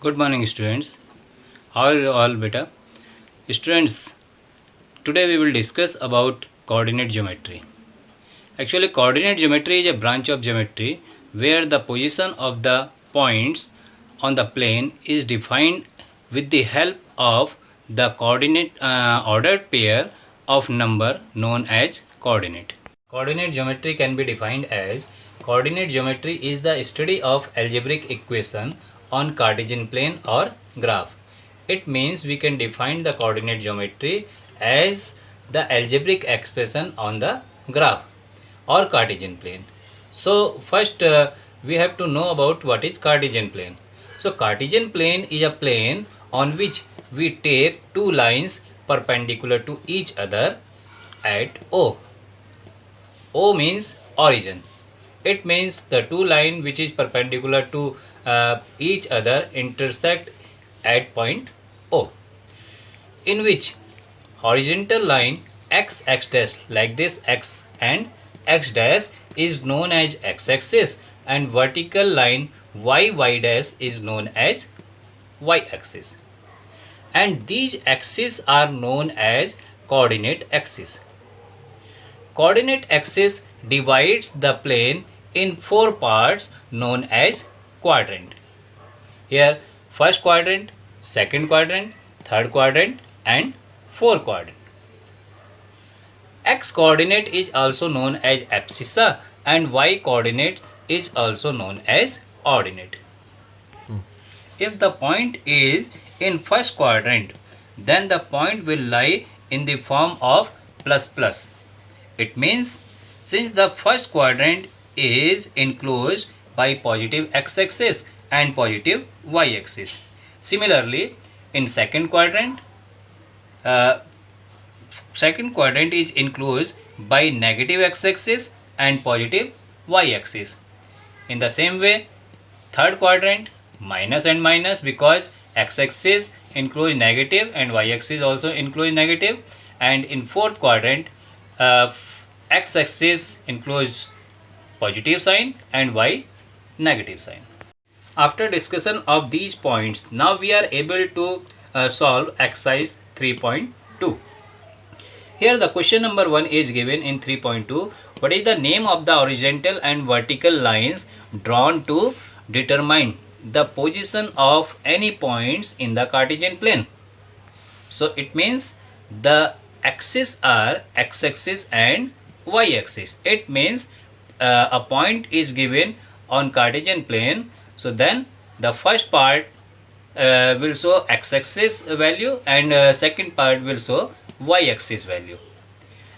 Good morning, students. How are you all, beta? Students, today we will discuss about coordinate geometry. Actually, coordinate geometry is a branch of geometry where the position of the points on the plane is defined with the help of the coordinate ordered pair of number known as coordinate. Coordinate geometry can be defined as coordinate geometry is the study of algebraic equation on Cartesian plane or graph. It means we can define the coordinate geometry as the algebraic expression on the graph or Cartesian plane. So first we have to know about what is Cartesian plane. So Cartesian plane is a plane on which we take two lines perpendicular to each other at O. O means origin. It means the two lines which is perpendicular to each other intersect at point O, in which horizontal line x dash, like this x and x dash, is known as x-axis, and vertical line y dash is known as y-axis, and these axes are known as coordinate axis. Coordinate axis divides the plane in four parts known as quadrant. Here first quadrant, second quadrant, third quadrant and fourth quadrant. X coordinate is also known as abscissa and y coordinate is also known as ordinate. If the point is in first quadrant, then the point will lie in the form of plus plus. It means since the first quadrant is enclosed by positive x-axis and positive y-axis. Similarly, in second quadrant is enclosed by negative x-axis and positive y-axis. In the same way, third quadrant minus and minus, because x-axis enclosed negative and y-axis also enclosed negative, and in fourth quadrant x-axis enclosed positive sign and y negative sign. After discussion of these points, now we are able to solve exercise 3.2. Here the question number 1 is given in 3.2. What is the name of the horizontal and vertical lines drawn to determine the position of any points in the Cartesian plane? So it means the axes are x-axis and y-axis. It means a point is given on Cartesian plane, so then the first part will show x-axis value and second part will show y-axis value.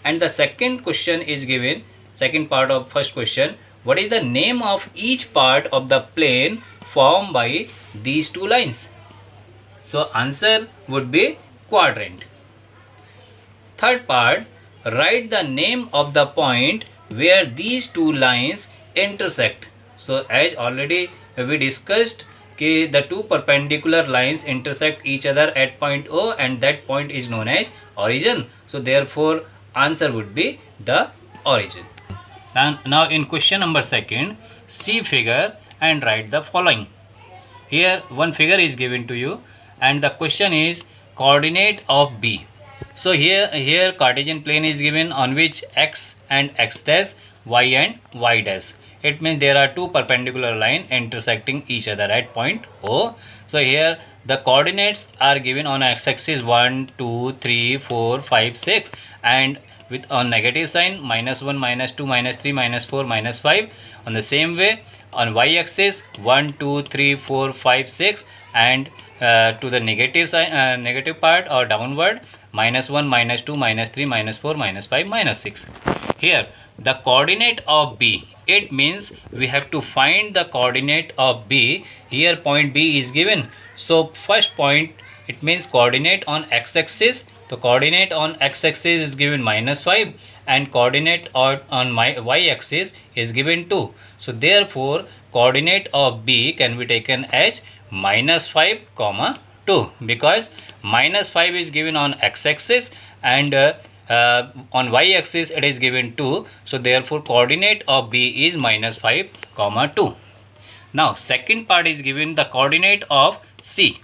And the second question is given, second part of first question, what is the name of each part of the plane formed by these two lines? So answer would be quadrant. Third part, write the name of the point where these two lines intersect. So as already we discussed, the two perpendicular lines intersect each other at point O, and that point is known as origin. So therefore answer would be the origin. And now in question number second, see figure and write the following. Here one figure is given to you and the question is coordinate of B. So here Cartesian plane is given on which x and x dash, y and y dash. It means there are two perpendicular lines intersecting each other at point O. So here the coordinates are given on x-axis 1, 2, 3, 4, 5, 6, and with on negative sign -1, -2, -3, -4, -5. On the same way on y-axis 1, 2, 3, 4, 5, 6, and to the negative sign, negative part or downward -1, -2, -3, -4, -5, -6. Here the coordinate of B, it means we have to find the coordinate of B. Here point B is given, so first point, it means coordinate on x-axis. The coordinate on x-axis is given -5 and coordinate on my y-axis is given 2. So therefore coordinate of B can be taken as -5, 2, because -5 is given on x-axis and on y-axis it is given 2. So therefore coordinate of B is -5, 2. Now second part is given the coordinate of C.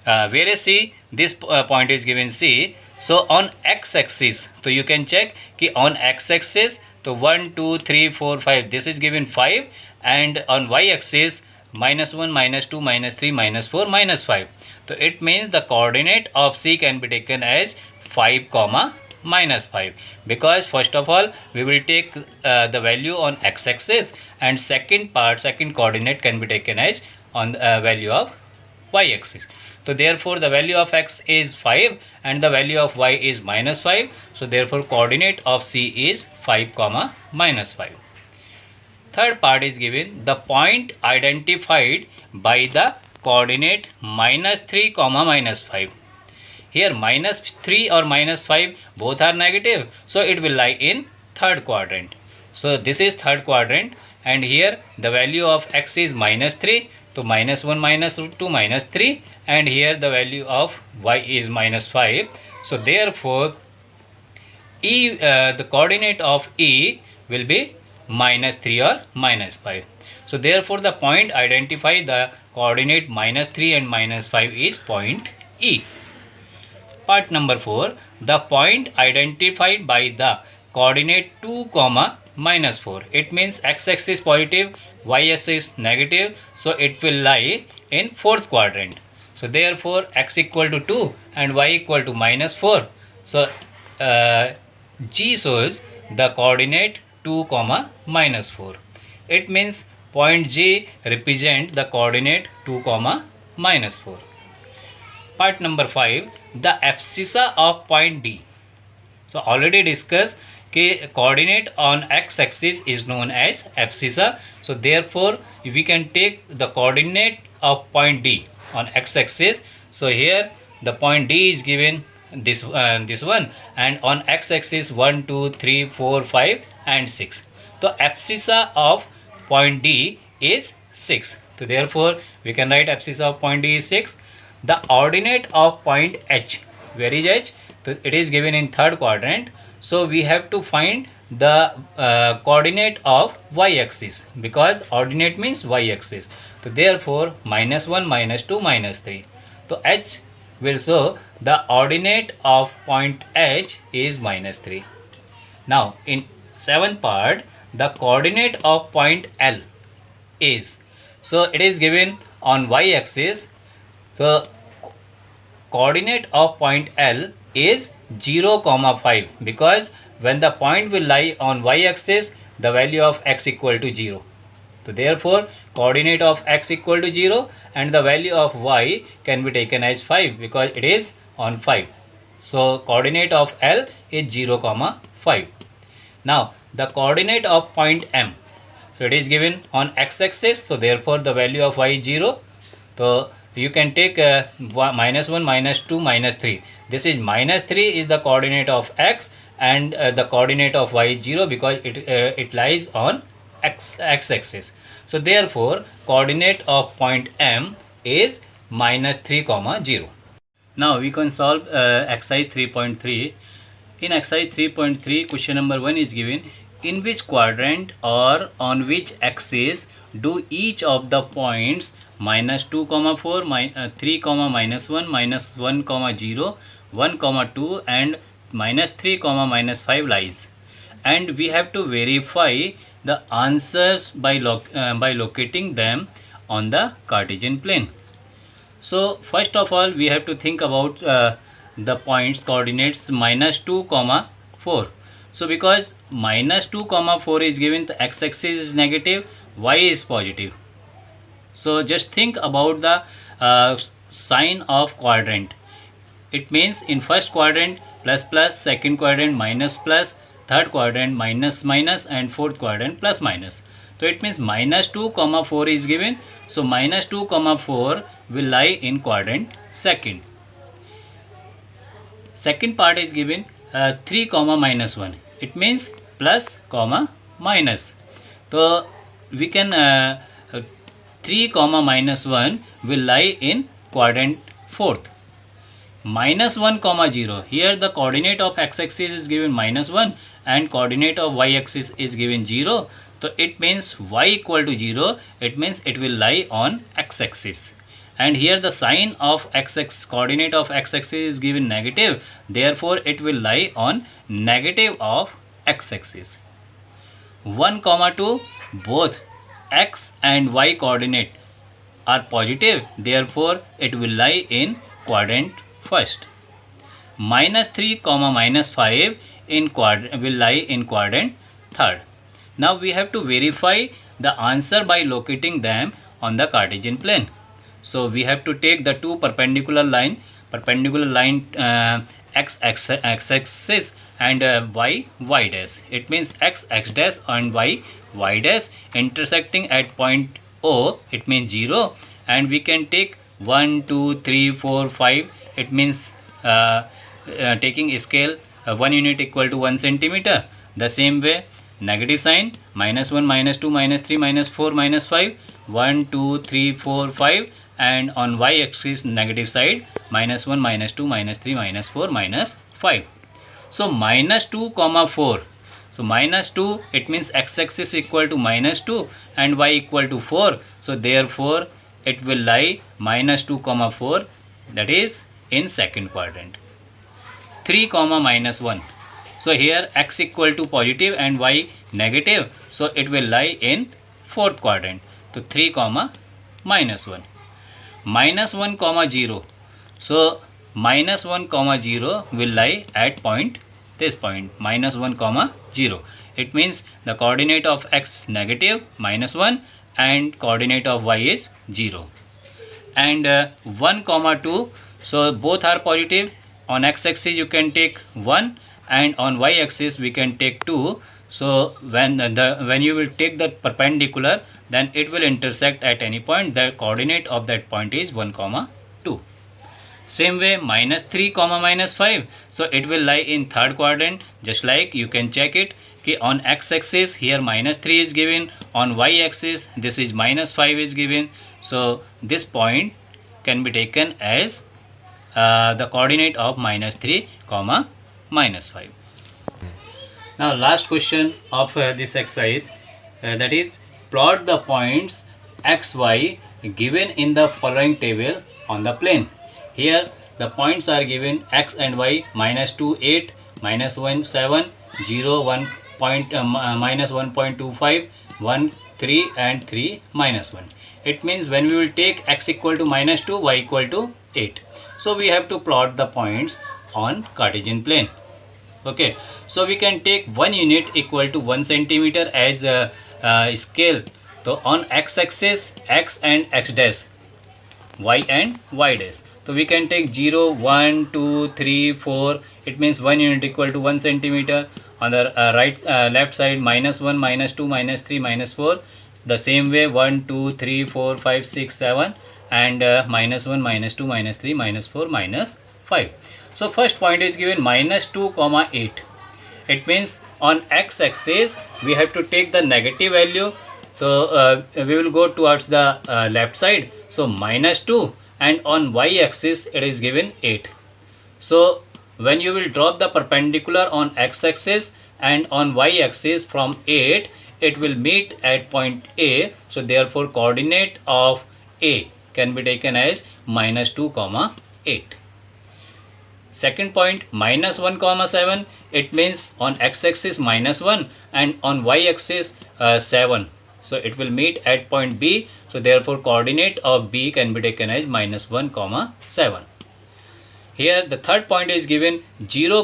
Where is C? This point is given C. So on x-axis, so you can check कि on x-axis, so 1, 2, 3, 4, 5. This is given 5, and on y-axis -1, -2, -3, -4, -5. So it means the coordinate of C can be taken as 5, -5, because first of all we will take the value on x-axis, and second coordinate can be taken as on the value of y-axis. So therefore the value of x is 5 and the value of y is -5. So therefore coordinate of C is 5, -5. Third part is given the point identified by the coordinate -3, -5. Here -3 or -5 both are negative, so it will lie in third quadrant. So this is third quadrant, and here the value of x is -3, so -1, -2, -3, and here the value of y is -5. So therefore the coordinate of E will be -3 or -5. So therefore the point identify the coordinate -3 and -5 is point E. Part number 4, the point identified by the coordinate 2, -4. It means x-axis positive, y-axis negative, so it will lie in fourth quadrant. So therefore x equal to 2 and y equal to -4. So G shows the coordinate 2, -4. It means point G represent the coordinate 2, -4. Part number 5, the abscissa of point D. So already discussed कि coordinate on x-axis is known as abscissa. So therefore we can take the coordinate of point D on x-axis. So here the point D is given this one, and on x-axis 1, 2, 3, 4, 5 and 6. So abscissa of point D is 6. So therefore we can write abscissa of point D is 6. The ordinate of point H, where is H? So it is given in third quadrant. So we have to find the coordinate of y-axis, because ordinate means y-axis. So therefore -1, -2, -3. So H will show the ordinate of point H is -3. Now in seventh part, the coordinate of point L is, so it is given on y-axis. So coordinate of point L is 0, 5, because when the point will lie on y-axis, the value of x equal to 0. So therefore coordinate of x equal to 0 and the value of y can be taken as 5, because it is on 5. So coordinate of L is 0, 5. Now the coordinate of point M, so it is given on x-axis, so therefore the value of y is 0. So you can take -1, -2, -3. This is -3 is the coordinate of x, and the coordinate of y is 0, because it lies on x-axis. So therefore coordinate of point M is -3, 0. Now we can solve exercise 3.3. In exercise 3.3, question number 1 is given: in which quadrant or on which axis do each of the points -2, 4, 3, -1, -1, 0, 1, 2 and -3, -5 lies? And we have to verify the answers by locating them on the Cartesian plane. So first of all we have to think about the points coordinates -2, 4. So because -2, 4 is given, the x-axis is negative, y is positive. So just think about the sign of quadrant. It means in first quadrant plus plus, second quadrant minus plus, third quadrant minus minus, and fourth quadrant plus minus. So it means -2, 4 is given. So -2, 4 will lie in quadrant second. Second part is given 3, -1. It means plus, minus. So we can 3, -1 will lie in quadrant fourth. -1, 0. Here the coordinate of x-axis is given -1 and coordinate of y-axis is given 0. So it means y equal to 0. It means it will lie on x-axis. and here the sign of x-axis, coordinate of x-axis is given negative, therefore it will lie on negative of x-axis. 1, 2, both x and y coordinate are positive, therefore it will lie in quadrant first. -3, -5 will lie in quadrant third. Now we have to verify the answer by locating them on the Cartesian plane. So we have to take the two perpendicular line x axis and y dash. It means x dash and y dash intersecting at point O, it means 0, and we can take 1, 2, 3, 4, 5. It means taking scale 1 unit equal to 1 centimeter. The same way negative sign -1, -2, -3, -4, -5, 1, 2, 3, 4, 5, and on y axis negative side -1, -2, -3, -4, -5. So -2, 4. So -2, it means x axis equal to -2 and y equal to 4. So therefore it will lie -2, 4, that is in second quadrant. 3, -1. So here x equal to positive and y negative, so it will lie in fourth quadrant. So 3, -1. -1, 0. So -1, 0 will lie at this point, -1, 0. It means the coordinate of x negative -1 and coordinate of y is 0. And 1, 2, so both are positive. On x axis you can take 1 and on y axis we can take 2. So when you will take the perpendicular, then it will intersect at any point. The coordinate of that point is 1, 2. Same way -3, -5. So it will lie in third quadrant. Just like you can check it. Okay, on x axis here -3 is given. On y axis this is -5 is given. So this point can be taken as the coordinate of -3, -5. Now last question of this exercise, that is plot the points x, y given in the following table on the plane. Here the points are given x and y -2, 8, -1, 7, 0, 1 point, -1.25, 1, 3 and 3, -1. It means when we will take x equal to -2, y equal to 8. So we have to plot the points on Cartesian plane. Okay, so we can take 1 unit equal to 1 centimeter as a scale. So on x axis x and x dash, y and y dash. So we can take 0, 1, 2, 3, 4. It means 1 unit equal to 1 centimeter. On the left side -1, -2, -3, -4. The same way 1, 2, 3, 4, 5, 6, 7 and -1, -2, -3, -4, -5. So first point is given -2, 8. It means on x axis we have to take the negative value. So we will go towards the left side. So -2, and on y axis it is given 8. So when you will drop the perpendicular on x axis and on y axis from 8, it will meet at point A. So therefore coordinate of A can be taken as -2, 8. Second point -1, 7. It means on x axis -1 and on y axis 7. So it will meet at point B. So therefore coordinate of B can be taken as -1, 7. Here the third point is given 0,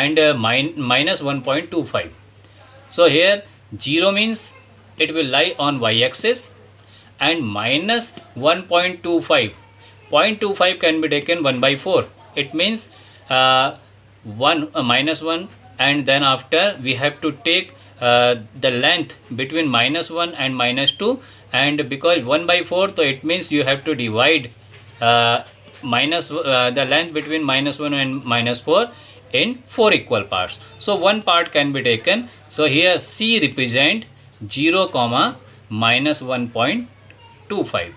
and -1.25. So here 0 means it will lie on y axis, and -1.25. 0.25 can be taken 1/4. It means -1, and then after we have to take the length between -1 and -2, and because 1/4, so it means you have to divide the length between -1 and -4 in 4 equal parts. So one part can be taken. So here C represent 0, -1.25.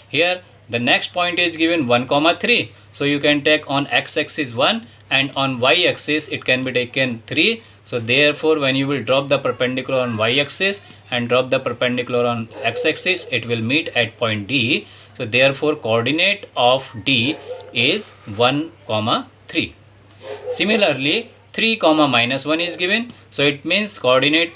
Here the next point is given 1, 3. So you can take on x axis 1 and on y axis it can be taken 3. So therefore when you will drop the perpendicular on y axis and drop the perpendicular on x axis, it will meet at point D. So therefore coordinate of D is 1, 3. Similarly 3, -1 is given. So it means coordinate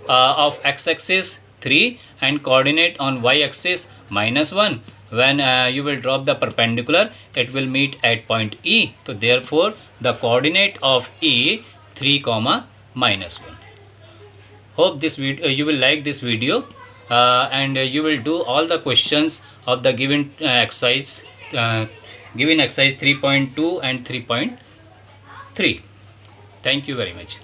of x axis 3 and coordinate on y axis -1. When you will drop the perpendicular, it will meet at point E. So therefore the coordinate of E 3, -1. Hope this video you will like this video and you will do all the questions of the given exercise given exercise 3.2 and 3.3. Thank you very much.